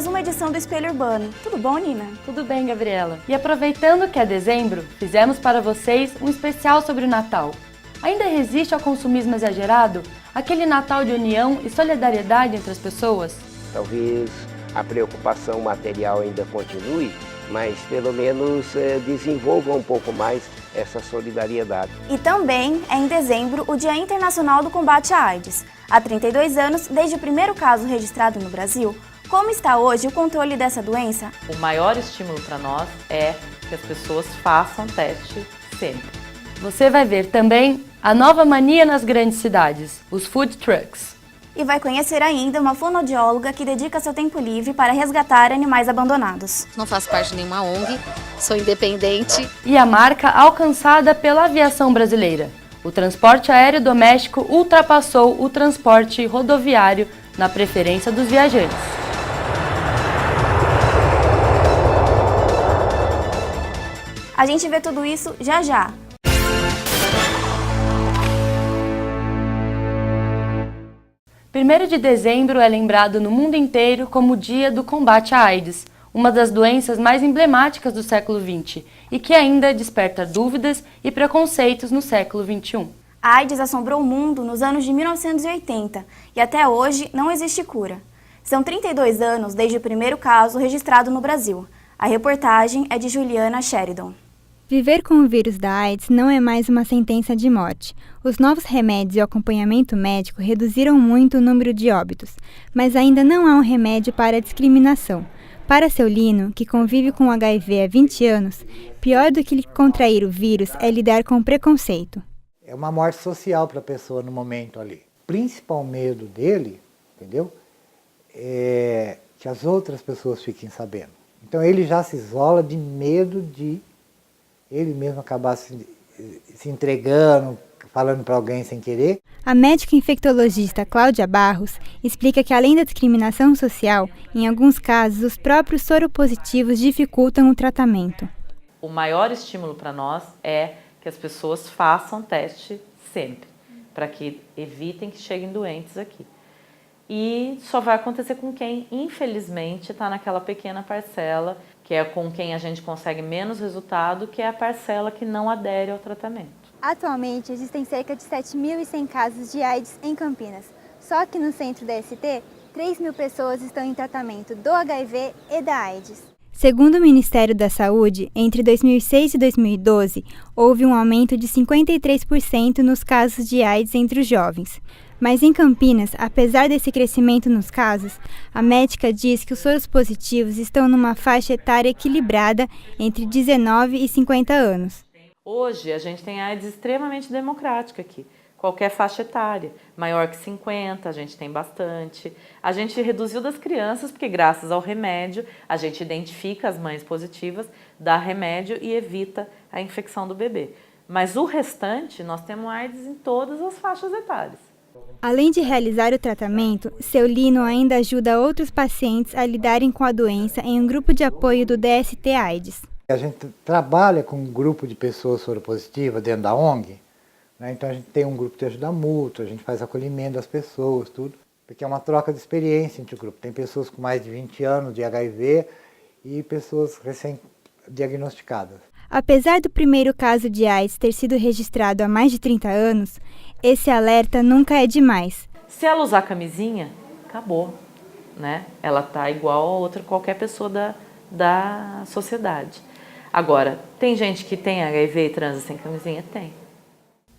mais uma edição do Espelho Urbano. Tudo bom, Nina? Tudo bem, Gabriela. E aproveitando que é dezembro, fizemos para vocês um especial sobre o Natal. Ainda resiste ao consumismo exagerado? Aquele Natal de união e solidariedade entre as pessoas? Talvez a preocupação material ainda continue, mas pelo menos desenvolva um pouco mais essa solidariedade. E também é em dezembro o Dia Internacional do Combate à AIDS. Há 32 anos, desde o primeiro caso registrado no Brasil, como está hoje o controle dessa doença? O maior estímulo para nós é que as pessoas façam teste sempre. Você vai ver também a nova mania nas grandes cidades, os food trucks. E vai conhecer ainda uma fonoaudióloga que dedica seu tempo livre para resgatar animais abandonados. Não faço parte de nenhuma ONG, sou independente. E a marca alcançada pela aviação brasileira. O transporte aéreo doméstico ultrapassou o transporte rodoviário na preferência dos viajantes. A gente vê tudo isso já já. Primeiro de dezembro é lembrado no mundo inteiro como o Dia do Combate à AIDS, uma das doenças mais emblemáticas do século XX e que ainda desperta dúvidas e preconceitos no século XXI. A AIDS assombrou o mundo nos anos de 1980 e até hoje não existe cura. São 32 anos desde o primeiro caso registrado no Brasil. A reportagem é de Juliana Sheridan. Viver com o vírus da AIDS não é mais uma sentença de morte. Os novos remédios e o acompanhamento médico reduziram muito o número de óbitos, mas ainda não há um remédio para a discriminação. Para seu Lino, que convive com o HIV há 20 anos, pior do que contrair o vírus é lidar com o preconceito. É uma morte social para a pessoa no momento ali. O principal medo dele, entendeu? É que as outras pessoas fiquem sabendo. Então ele já se isola de medo de ele mesmo acabar se entregando, falando para alguém sem querer. A médica infectologista Cláudia Barros explica que, além da discriminação social, em alguns casos, os próprios soropositivos dificultam o tratamento. O maior estímulo para nós é que as pessoas façam teste sempre, para que evitem que cheguem doentes aqui. E só vai acontecer com quem, infelizmente, está naquela pequena parcela, que é com quem a gente consegue menos resultado, que é a parcela que não adere ao tratamento. Atualmente, existem cerca de 7.100 casos de AIDS em Campinas. Só que no centro da ST, 3.000 pessoas estão em tratamento do HIV e da AIDS. Segundo o Ministério da Saúde, entre 2006 e 2012, houve um aumento de 53% nos casos de AIDS entre os jovens. Mas em Campinas, apesar desse crescimento nos casos, a médica diz que os soros positivos estão numa faixa etária equilibrada entre 19 e 50 anos. Hoje a gente tem AIDS extremamente democrática aqui. Qualquer faixa etária, maior que 50, a gente tem bastante. A gente reduziu das crianças, porque graças ao remédio, a gente identifica as mães positivas, dá remédio e evita a infecção do bebê. Mas o restante, nós temos AIDS em todas as faixas etárias. Além de realizar o tratamento, seu Lino ainda ajuda outros pacientes a lidarem com a doença em um grupo de apoio do DST-AIDS. A gente trabalha com um grupo de pessoas soropositivas dentro da ONG, né? Então a gente tem um grupo de ajuda mútua, a gente faz acolhimento das pessoas, tudo, porque é uma troca de experiência entre o grupo. Tem pessoas com mais de 20 anos de HIV e pessoas recém-diagnosticadas. Apesar do primeiro caso de AIDS ter sido registrado há mais de 30 anos, esse alerta nunca é demais. Se ela usar camisinha, acabou, né? Ela tá igual a outra qualquer pessoa da sociedade. Agora, tem gente que tem HIV e transa sem camisinha? Tem.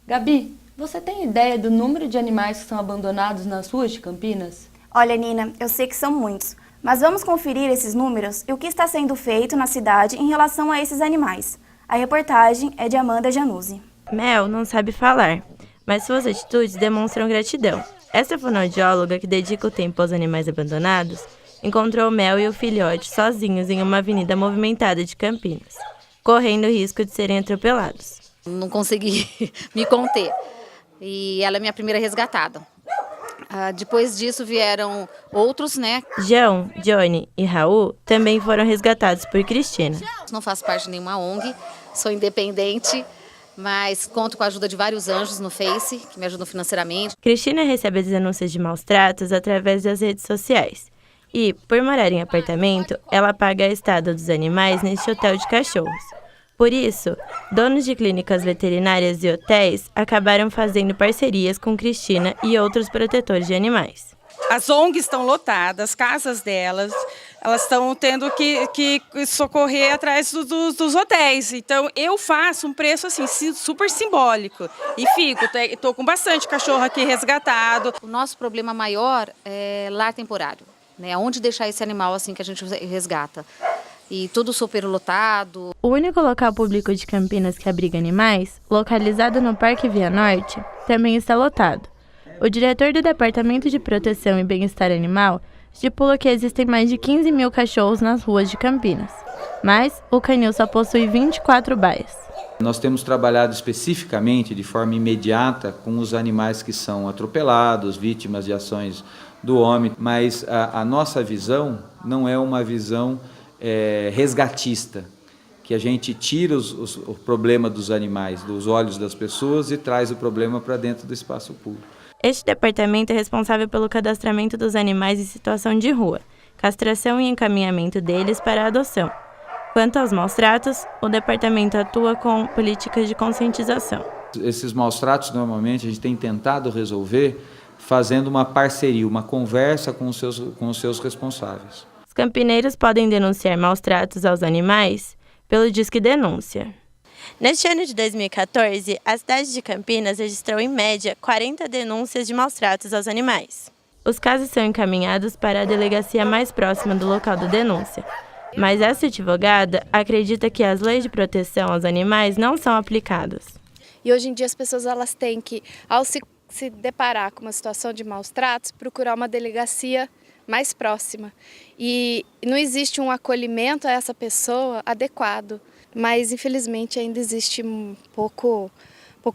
Gabi, você tem ideia do número de animais que são abandonados nas ruas de Campinas? Olha, Nina, eu sei que são muitos, mas vamos conferir esses números e o que está sendo feito na cidade em relação a esses animais. A reportagem é de Amanda Januzzi. Mel não sabe falar, mas suas atitudes demonstram gratidão. Essa fonoaudióloga, que dedica o tempo aos animais abandonados, encontrou Mel e o filhote sozinhos em uma avenida movimentada de Campinas, correndo o risco de serem atropelados. Não consegui me conter. E ela é minha primeira resgatada. Depois disso vieram outros, né? João, Johnny e Raul também foram resgatados por Cristina. Não faço parte de nenhuma ONG, sou independente, mas conto com a ajuda de vários anjos no Face, que me ajudam financeiramente. Cristina recebe as denúncias de maus tratos através das redes sociais E, por morar em apartamento, ela paga a estada dos animais neste hotel de cachorros. Por isso, donos de clínicas veterinárias e hotéis acabaram fazendo parcerias com Cristina e outros protetores de animais. As ONGs estão lotadas, as casas delas, elas estão tendo que socorrer atrás dos hotéis. Então, eu faço um preço assim super simbólico e estou com bastante cachorro aqui resgatado. O nosso problema maior é lar temporário, né? Onde deixar esse animal assim que a gente resgata. E tudo superlotado. O único local público de Campinas que abriga animais, localizado no Parque Via Norte, também está lotado. O diretor do Departamento de Proteção e Bem-Estar Animal estipula que existem mais de 15 mil cachorros nas ruas de Campinas, mas o canil só possui 24 baias. Nós temos trabalhado especificamente, de forma imediata, com os animais que são atropelados, vítimas de ações do homem, mas a nossa visão não é uma visão resgatista, que a gente tira o problema dos animais dos olhos das pessoas e traz o problema para dentro do espaço público. Este departamento é responsável pelo cadastramento dos animais em situação de rua, castração e encaminhamento deles para a adoção. Quanto aos maus-tratos, o departamento atua com políticas de conscientização. Esses maus-tratos, normalmente, a gente tem tentado resolver fazendo uma parceria, uma conversa com os seus responsáveis. Os campineiros podem denunciar maus-tratos aos animais pelo Disque Denúncia. Neste ano de 2014, a cidade de Campinas registrou, em média, 40 denúncias de maus-tratos aos animais. Os casos são encaminhados para a delegacia mais próxima do local da denúncia, mas essa advogada acredita que as leis de proteção aos animais não são aplicadas. E hoje em dia as pessoas elas têm que, ao se deparar com uma situação de maus-tratos, procurar uma delegacia mais próxima. E não existe um acolhimento a essa pessoa adequado. Mas, infelizmente, ainda existe pouco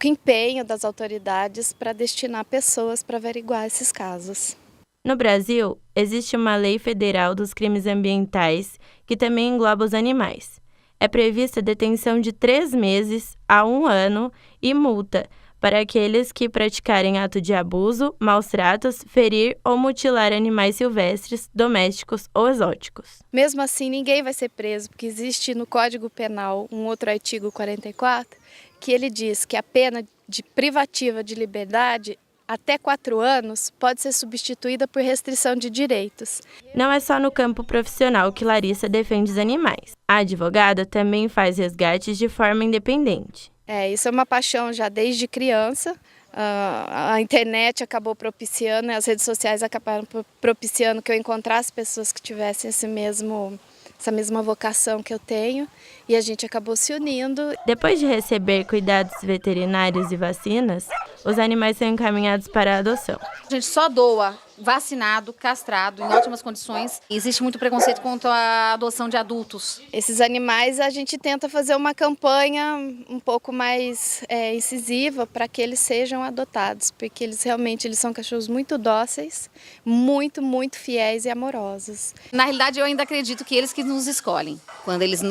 empenho das autoridades para destinar pessoas para averiguar esses casos. No Brasil, existe uma lei federal dos crimes ambientais que também engloba os animais. É prevista detenção de 3 meses a 1 ano e multa para aqueles que praticarem ato de abuso, maus-tratos, ferir ou mutilar animais silvestres, domésticos ou exóticos. Mesmo assim, ninguém vai ser preso, porque existe no Código Penal um outro artigo 44, que ele diz que a pena de privativa de liberdade até 4 anos pode ser substituída por restrição de direitos. Não é só no campo profissional que Larissa defende os animais. A advogada também faz resgates de forma independente. Isso é uma paixão já desde criança. A internet acabou propiciando, as redes sociais acabaram propiciando que eu encontrasse pessoas que tivessem essa mesma vocação que eu tenho, e a gente acabou se unindo. Depois de receber cuidados veterinários e vacinas, os animais são encaminhados para a adoção. A gente só doa vacinado, castrado, em ótimas condições. Existe muito preconceito quanto à adoção de adultos. Esses animais a gente tenta fazer uma campanha um pouco mais incisiva para que eles sejam adotados, porque eles são cachorros muito dóceis, muito, muito fiéis e amorosos. Na realidade, eu ainda acredito que eles que nos escolhem. Quando eles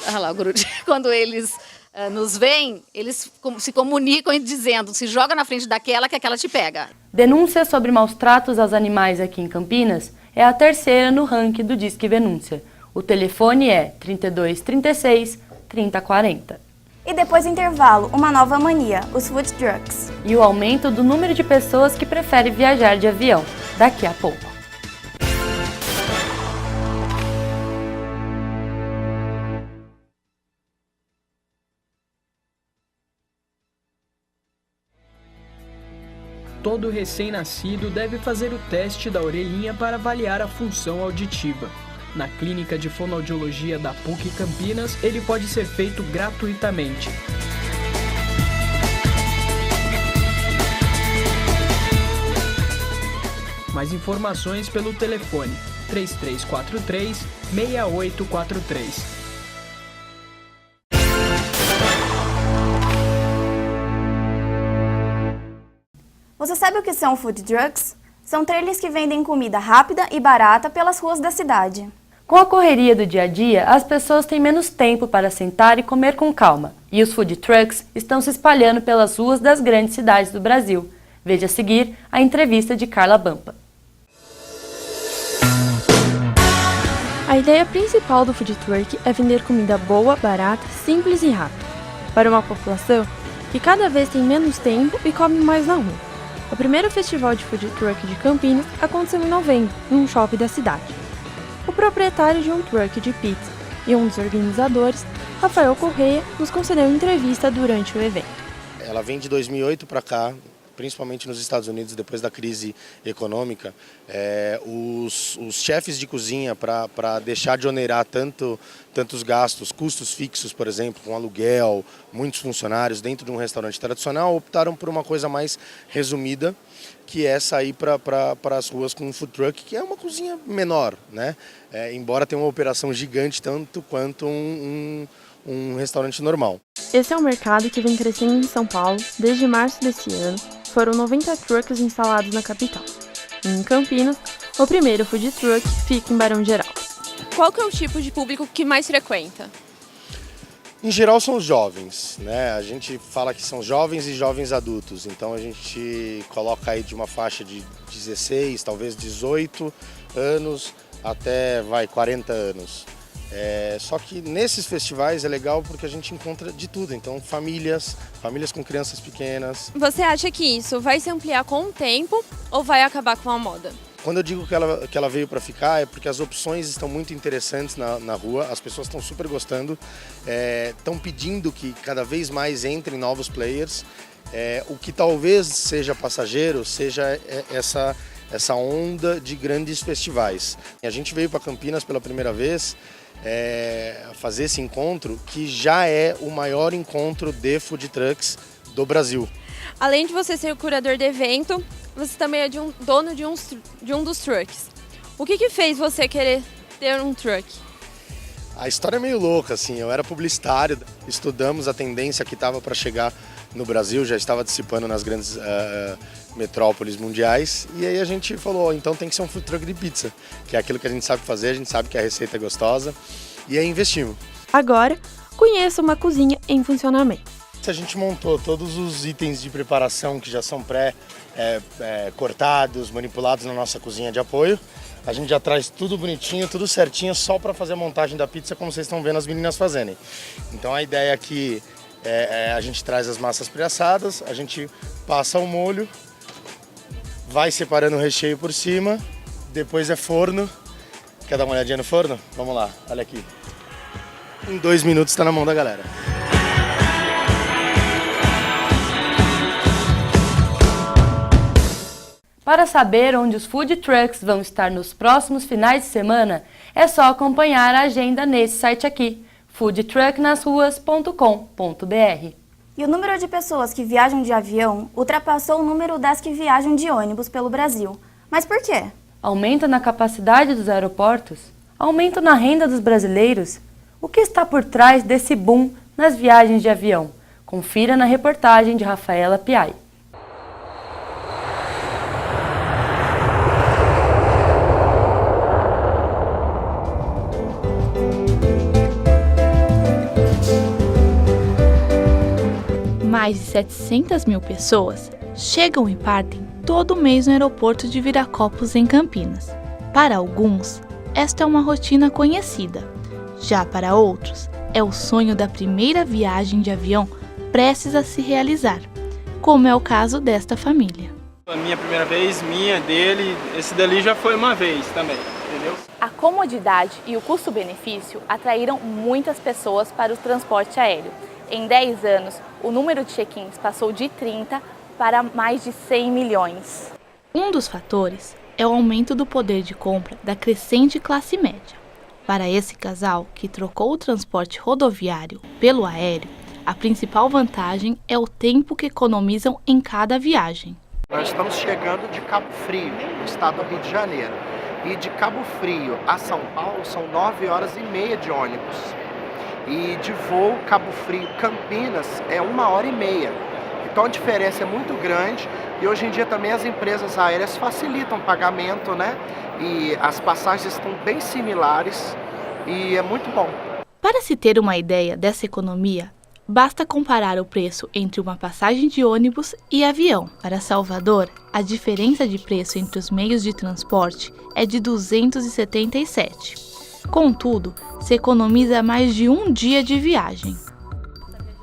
olha lá, o Guruji, quando eles nos veem, eles se comunicam dizendo, se joga na frente daquela que aquela te pega. Denúncias sobre maus-tratos aos animais aqui em Campinas é a 3ª no ranking do Disque Denúncia. O telefone é 32 36 30 40. E depois do intervalo, uma nova mania, os food trucks. E o aumento do número de pessoas que preferem viajar de avião, daqui a pouco. Todo recém-nascido deve fazer o teste da orelhinha para avaliar a função auditiva. Na Clínica de Fonoaudiologia da PUC Campinas, ele pode ser feito gratuitamente. Mais informações pelo telefone 3343-6843. Você sabe o que são food trucks? São trailers que vendem comida rápida e barata pelas ruas da cidade. Com a correria do dia a dia, as pessoas têm menos tempo para sentar e comer com calma. E os food trucks estão se espalhando pelas ruas das grandes cidades do Brasil. Veja a seguir a entrevista de Carla Bampa. A ideia principal do food truck é vender comida boa, barata, simples e rápida, para uma população que cada vez tem menos tempo e come mais na rua. O primeiro festival de food truck de Campinas aconteceu em novembro, em um shopping da cidade. O proprietário de um truck de pizza e um dos organizadores, Rafael Correia, nos concedeu entrevista durante o evento. Ela vem de 2008 para cá, principalmente nos Estados Unidos, depois da crise econômica, os chefes de cozinha, para deixar de onerar tantos gastos, custos fixos, por exemplo, com aluguel, muitos funcionários dentro de um restaurante tradicional, optaram por uma coisa mais resumida, que é sair para as ruas com um food truck, que é uma cozinha menor, né? Embora tenha uma operação gigante, tanto quanto um restaurante normal. Esse é um mercado que vem crescendo em São Paulo desde março desse ano. Foram 90 trucks instalados na capital. E em Campinas, o primeiro food truck fica em Barão Geraldo. Qual que é o tipo de público que mais frequenta? Em geral são os jovens, né? A gente fala que são jovens e jovens adultos, então a gente coloca aí de uma faixa de 16, talvez 18 anos até 40 anos. Só que nesses festivais é legal porque a gente encontra de tudo, então famílias com crianças pequenas. Você acha que isso vai se ampliar com o tempo ou vai acabar com a moda? Quando eu digo que ela veio para ficar é porque as opções estão muito interessantes na rua, as pessoas estão super gostando, estão pedindo que cada vez mais entrem novos players, o que talvez seja passageiro, seja essa onda de grandes festivais. A gente veio para Campinas pela primeira vez, fazer esse encontro, que já é o maior encontro de food trucks do Brasil. Além de você ser o curador do evento, você também é dono de um dos trucks. O que fez você querer ter um truck? A história é meio louca, assim. Eu era publicitário, estudamos a tendência que estava para chegar no Brasil, já estava dissipando nas grandes metrópoles mundiais, e aí a gente falou, então tem que ser um food truck de pizza, que é aquilo que a gente sabe fazer, a gente sabe que a receita é gostosa, e aí investimos. Agora, conheça uma cozinha em funcionamento. A gente montou todos os itens de preparação que já são cortados, manipulados na nossa cozinha de apoio. A gente já traz tudo bonitinho, tudo certinho, só para fazer a montagem da pizza, como vocês estão vendo as meninas fazerem. Então a ideia aqui a gente traz as massas pré-assadas, a gente passa o molho, vai separando o recheio por cima, depois é forno. Quer dar uma olhadinha no forno? Vamos lá, olha aqui. Em 2 minutos está na mão da galera. Para saber onde os food trucks vão estar nos próximos finais de semana, é só acompanhar a agenda nesse site aqui, foodtrucknasruas.com.br. E o número de pessoas que viajam de avião ultrapassou o número das que viajam de ônibus pelo Brasil. Mas por quê? Aumento na capacidade dos aeroportos? Aumento na renda dos brasileiros? O que está por trás desse boom nas viagens de avião? Confira na reportagem de Rafaela Piai. Mais de 700 mil pessoas chegam e partem todo mês no aeroporto de Viracopos, em Campinas. Para alguns, esta é uma rotina conhecida. Já para outros, é o sonho da primeira viagem de avião prestes a se realizar, como é o caso desta família. A minha primeira vez, dele, esse dali já foi uma vez também, entendeu? A comodidade e o custo-benefício atraíram muitas pessoas para o transporte aéreo. Em 10 anos, o número de check-ins passou de 30 para mais de 100 milhões. Um dos fatores é o aumento do poder de compra da crescente classe média. Para esse casal, que trocou o transporte rodoviário pelo aéreo, a principal vantagem é o tempo que economizam em cada viagem. Nós estamos chegando de Cabo Frio, no estado do Rio de Janeiro. E de Cabo Frio a São Paulo são 9 horas e meia de ônibus. E de voo Cabo Frio-Campinas é 1 hora e meia. Então a diferença é muito grande e hoje em dia também as empresas aéreas facilitam o pagamento, né? E as passagens estão bem similares e é muito bom. Para se ter uma ideia dessa economia, basta comparar o preço entre uma passagem de ônibus e avião. Para Salvador, a diferença de preço entre os meios de transporte é de 277. Contudo, se economiza mais de um dia de viagem.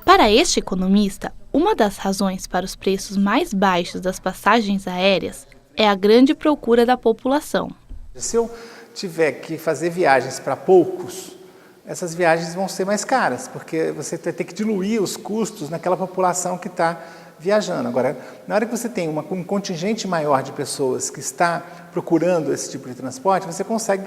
Para este economista, uma das razões para os preços mais baixos das passagens aéreas é a grande procura da população. Se eu tiver que fazer viagens para poucos, essas viagens vão ser mais caras, porque você vai ter que diluir os custos naquela população que está viajando. Agora, na hora que você tem um contingente maior de pessoas que está procurando esse tipo de transporte, você consegue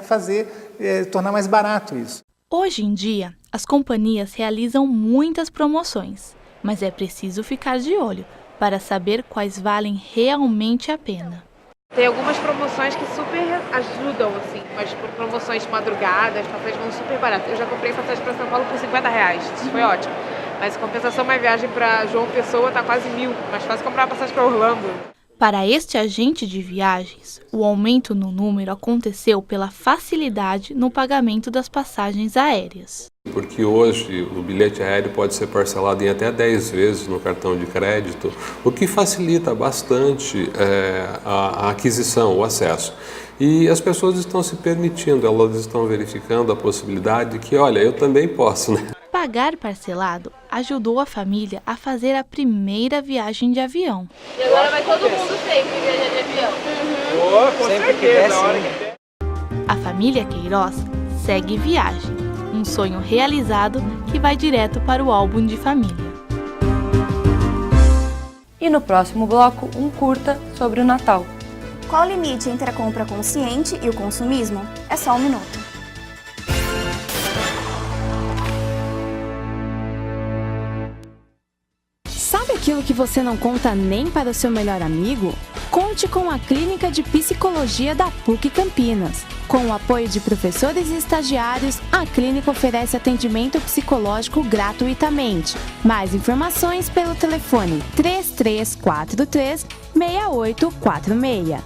tornar mais barato isso. Hoje em dia, as companhias realizam muitas promoções, mas é preciso ficar de olho para saber quais valem realmente a pena. Tem algumas promoções que super ajudam, assim, mas promoções de madrugada, as passagens vão super baratas. Eu já comprei passagem para São Paulo por R$50, isso foi ótimo. Mas em compensação, uma viagem para João Pessoa está quase 1.000, mais fácil comprar uma passagem para Orlando. Para este agente de viagens, o aumento no número aconteceu pela facilidade no pagamento das passagens aéreas. Porque hoje o bilhete aéreo pode ser parcelado em até 10 vezes no cartão de crédito, o que facilita bastante a aquisição, o acesso. E as pessoas estão se permitindo, elas estão verificando a possibilidade de que, olha, eu também posso, né? Pagar parcelado ajudou a família a fazer a primeira viagem de avião. E agora vai todo mundo sempre viajar de avião. Com certeza. A família Queiroz segue viagem, um sonho realizado que vai direto para o álbum de família. E no próximo bloco, um curta sobre o Natal. Qual o limite entre a compra consciente e o consumismo? É só um minuto. Sabe aquilo que você não conta nem para o seu melhor amigo? Conte com a Clínica de Psicologia da PUC Campinas. Com o apoio de professores e estagiários, a clínica oferece atendimento psicológico gratuitamente. Mais informações pelo telefone 3343-6846.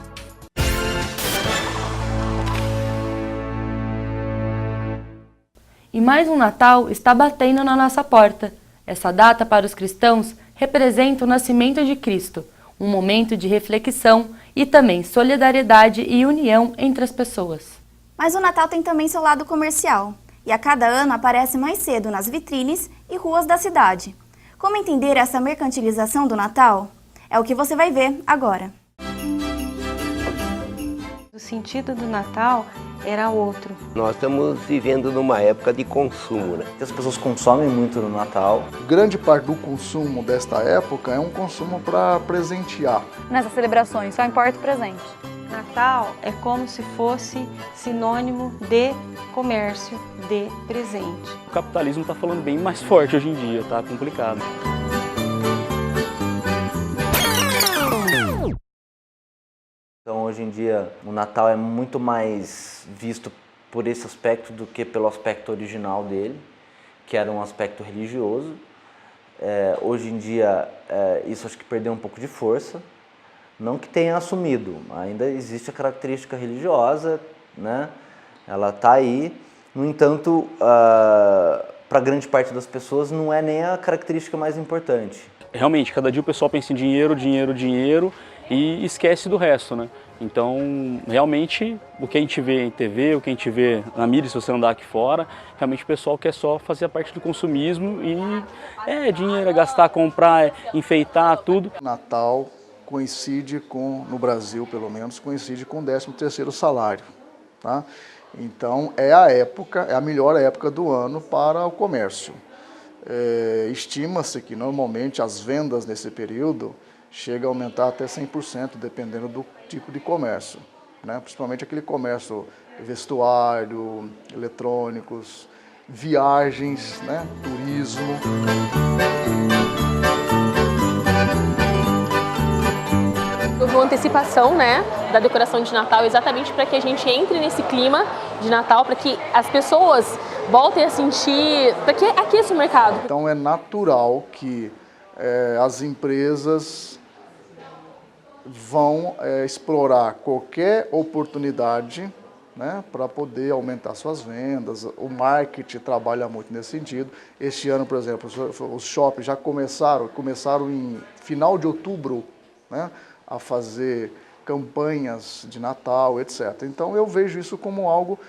E mais um Natal está batendo na nossa porta. Essa data para os cristãos representa o nascimento de Cristo, um momento de reflexão e também solidariedade e união entre as pessoas. Mas o Natal tem também seu lado comercial, e a cada ano aparece mais cedo nas vitrines e ruas da cidade. Como entender essa mercantilização do Natal? É o que você vai ver agora. O sentido do Natal era outro. Nós estamos vivendo numa época de consumo, né? As pessoas consomem muito no Natal. Grande parte do consumo desta época é um consumo para presentear. Nessas celebrações só importa o presente. Natal é como se fosse sinônimo de comércio, de presente. O capitalismo está falando bem mais forte hoje em dia, tá complicado. Então, hoje em dia, o Natal é muito mais visto por esse aspecto do que pelo aspecto original dele, que era um aspecto religioso. Hoje em dia, isso acho que perdeu um pouco de força. Não que tenha assumido, ainda existe a característica religiosa, né? Ela está aí. No entanto, para grande parte das pessoas, não é nem a característica mais importante. Realmente, cada dia o pessoal pensa em dinheiro, dinheiro, dinheiro e esquece do resto, né? Então, realmente, o que a gente vê em TV, o que a gente vê na mídia, se você andar aqui fora, realmente o pessoal quer só fazer a parte do consumismo e dinheiro, gastar, comprar, enfeitar, tudo. Natal coincide com, no Brasil pelo menos, coincide com o 13º salário, tá? Então é a melhor época do ano para o comércio. Estima-se que normalmente as vendas nesse período chegam a aumentar até 100%, dependendo do tipo de comércio, né? Principalmente aquele comércio vestuário, eletrônicos, viagens, né? Turismo. Houve uma antecipação, né, da decoração de Natal exatamente para que a gente entre nesse clima de Natal, para que as pessoas voltem a sentir, para que aqueça o mercado. Então é natural que as empresas vão explorar qualquer oportunidade, né, para poder aumentar suas vendas. O marketing trabalha muito nesse sentido. Este ano, por exemplo, os shoppings já começaram em final de outubro, né, a fazer campanhas de Natal, etc. Então eu vejo isso como algo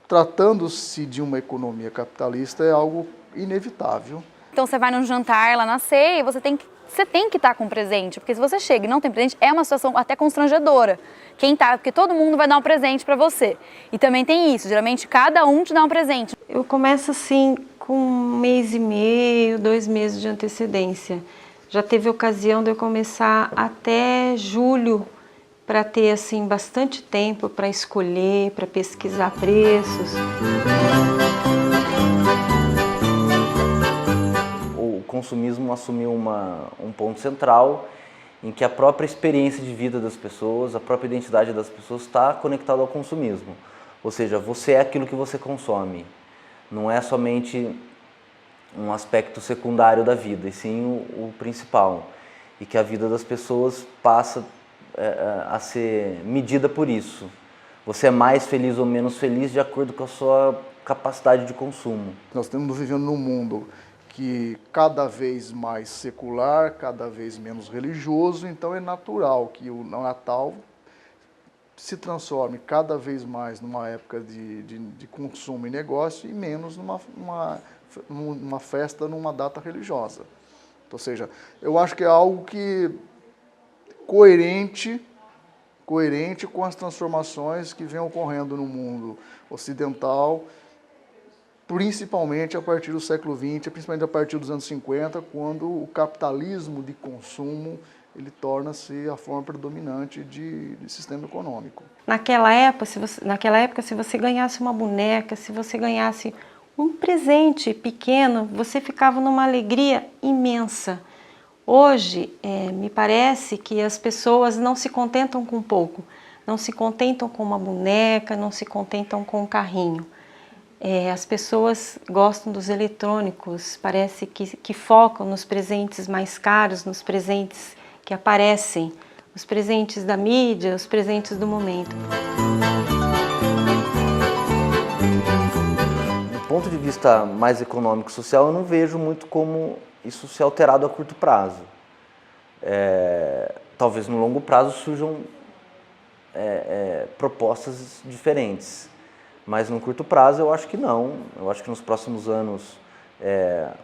tratando-se de uma economia capitalista, é algo inevitável. Então você vai num jantar lá na ceia e você tem que estar com presente, porque se você chega e não tem presente, é uma situação até constrangedora. Porque todo mundo vai dar um presente para você. E também tem isso, geralmente cada um te dá um presente. Eu começo assim com 1 mês e meio, 2 meses de antecedência. Já teve ocasião de eu começar até julho, para ter assim bastante tempo para escolher, para pesquisar preços. O consumismo assumiu um ponto central em que a própria experiência de vida das pessoas, a própria identidade das pessoas está conectada ao consumismo. Ou seja, você é aquilo que você consome. Não é somente um aspecto secundário da vida, e sim o principal. E que a vida das pessoas passa a ser medida por isso. Você é mais feliz ou menos feliz de acordo com a sua capacidade de consumo. Nós estamos vivendo num mundo que cada vez mais secular, cada vez menos religioso, então é natural que o Natal se transforme cada vez mais numa época de consumo e negócio e menos numa festa, numa data religiosa. Ou seja, eu acho que é algo que coerente com as transformações que vêm ocorrendo no mundo ocidental, principalmente a partir do século XX, principalmente a partir dos anos 50, quando o capitalismo de consumo ele torna-se a forma predominante de sistema econômico. Naquela época, se você ganhasse uma boneca, se você ganhasse um presente pequeno, você ficava numa alegria imensa. Hoje, me parece que as pessoas não se contentam com pouco, não se contentam com uma boneca, não se contentam com um carrinho. As pessoas gostam dos eletrônicos, parece que focam nos presentes mais caros, nos presentes que aparecem, os presentes da mídia, os presentes do momento. Do ponto de vista mais econômico e social, eu não vejo muito como isso ser alterado a curto prazo. Talvez no longo prazo surjam propostas diferentes, mas no curto prazo eu acho que não. Eu acho que nos próximos anos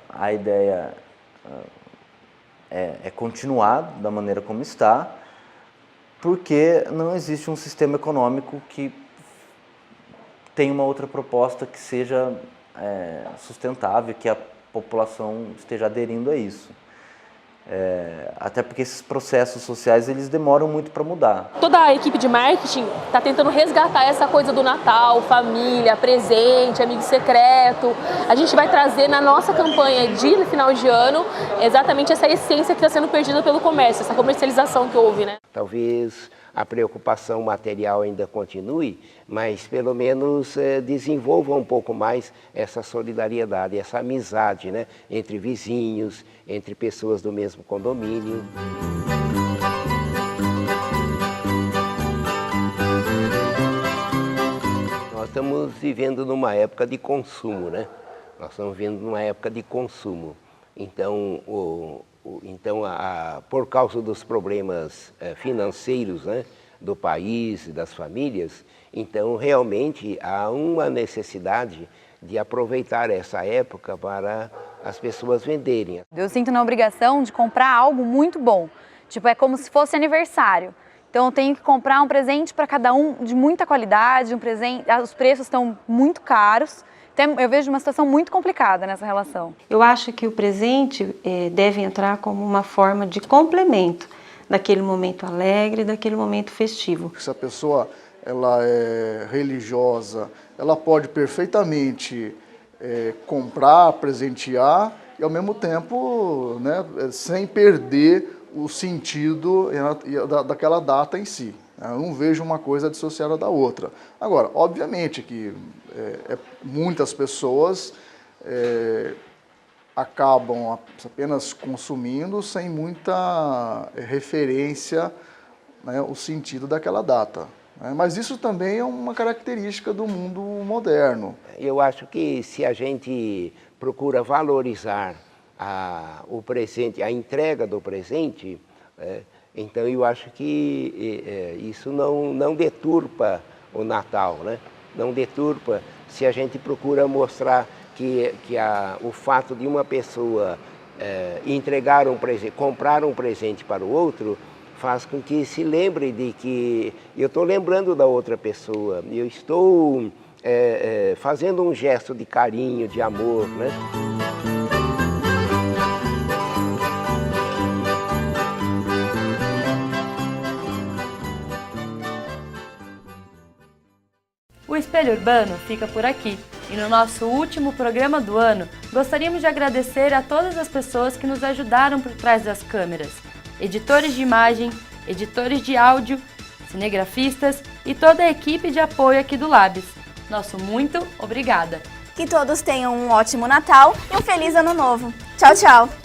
a ideia é continuar da maneira como está, porque não existe um sistema econômico que tenha uma outra proposta que seja sustentável, que a população esteja aderindo a isso. Até porque esses processos sociais eles demoram muito para mudar. Toda a equipe de marketing está tentando resgatar essa coisa do Natal, família, presente, amigo secreto. A gente vai trazer na nossa campanha de final de ano exatamente essa essência que está sendo perdida pelo comércio, essa comercialização que houve, né? Talvez a preocupação material ainda continue, mas pelo menos desenvolva um pouco mais essa solidariedade, essa amizade, né, entre vizinhos, entre pessoas do mesmo condomínio. Nós estamos vivendo numa época de consumo, né? Nós estamos vivendo numa época de consumo. Então, por causa dos problemas financeiros, né, do país e das famílias, então realmente há uma necessidade de aproveitar essa época para as pessoas venderem. Eu sinto na obrigação de comprar algo muito bom, tipo, é como se fosse aniversário. Então eu tenho que comprar um presente para cada um de muita qualidade, os preços estão muito caros. Então, eu vejo uma situação muito complicada nessa relação. Eu acho que o presente deve entrar como uma forma de complemento daquele momento alegre, daquele momento festivo. Se a pessoa ela é religiosa, ela pode perfeitamente comprar, presentear e ao mesmo tempo, né, sem perder o sentido daquela data em si. Eu não vejo uma coisa dissociada da outra. Agora, obviamente que muitas pessoas acabam apenas consumindo sem muita referência, né, o sentido daquela data. Né? Mas isso também é uma característica do mundo moderno. Eu acho que se a gente procura valorizar o presente, a entrega do presente, então eu acho que isso não deturpa o Natal, né? Não deturpa, se a gente procura mostrar que o fato de uma pessoa entregar um presente, comprar um presente para o outro, faz com que se lembre de que eu estou lembrando da outra pessoa, eu estou fazendo um gesto de carinho, de amor, né? O Espelho Urbano fica por aqui e no nosso último programa do ano gostaríamos de agradecer a todas as pessoas que nos ajudaram por trás das câmeras, editores de imagem, editores de áudio, cinegrafistas e toda a equipe de apoio aqui do Labs. Nosso muito obrigada! Que todos tenham um ótimo Natal e um feliz Ano Novo. Tchau, tchau!